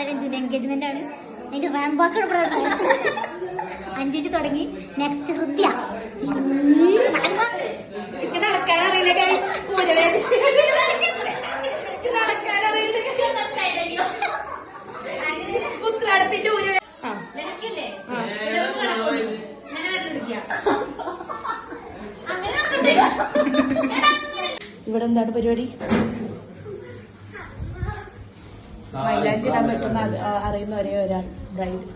രഞ്ജുവിന്റെ engagement ആണ്. അതിന്റെ റാമ്പാക്കാണ് ഇവിടെ 5 തുടങ്ങി. നെക്സ്റ്റ് ഹൃദ്യ നടക്കാനറിയില്ല ഉത്രാടത്തിന്റെ ഇവിടെ എന്താണ് പരിപാടി? മൈലാഞ്ചി ഇടാൻ പറ്റുന്ന അറിയുന്ന ഒരേ ഒരാൾ ബ്രൈഡ്.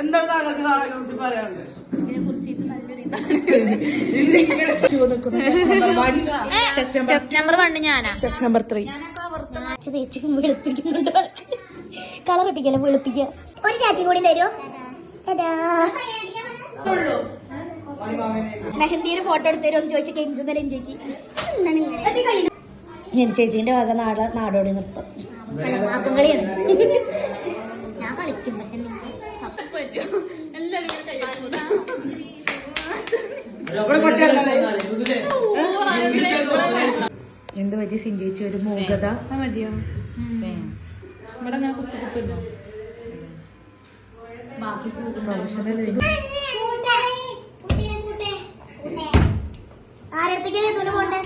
എന്താണ് താങ്കൾക്ക് നാളെ കുറിച്ച് പറയാനുള്ളത്? ചെസ് നമ്പർ 1 ഞാനാ. ചെസ് നമ്പർ 3 തേച്ച് വെളുപ്പിക്കുന്നുണ്ട്. കളർ ഒട്ടിക്കല വെളുപ്പിക്ക. ഒരു ടാറ്റി കൂടി തരുമോ? മെഹന്തിയുടെ ഫോട്ടോ എടുത്ത് തരുമോ ചോദിച്ചു. കെഞ്ചു തരം ചേച്ചി. എന്താണ് ചേച്ചിന്റെ വക നാടോടി നൃത്തം ആക്കം കളിയാണ്. ഞാൻ കളിക്കും പക്ഷെ എന്ത് പറ്റി സിഞ്ചേച്ചി ഒരു മൂകത? മതിയോ? ഇവിടെ അങ്ങനെ കുത്തുന്നോ? ബാക്കി പ്രൊഫഷണൽ ആരടുത്തേക്ക് പോണ്ടേ?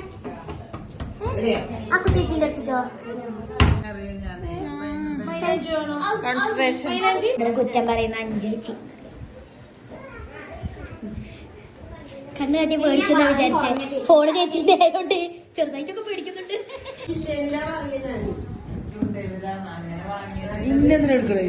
ആ ചേച്ചിന്റെ അടുത്തേക്കോ? ഇവിടെ കുറ്റം പറയുന്ന 5 ചേച്ചി കണ്ണു കട്ടി പേടിക്കുന്ന വിചാരിച്ചേ. ഫോണ് ചേച്ചിന്റെ ആയതുകൊണ്ട് ചെറുതായിട്ടൊക്കെ പേടിക്കുന്നുണ്ട്. ഇന്നെന്തിനാ എടുക്കണേ?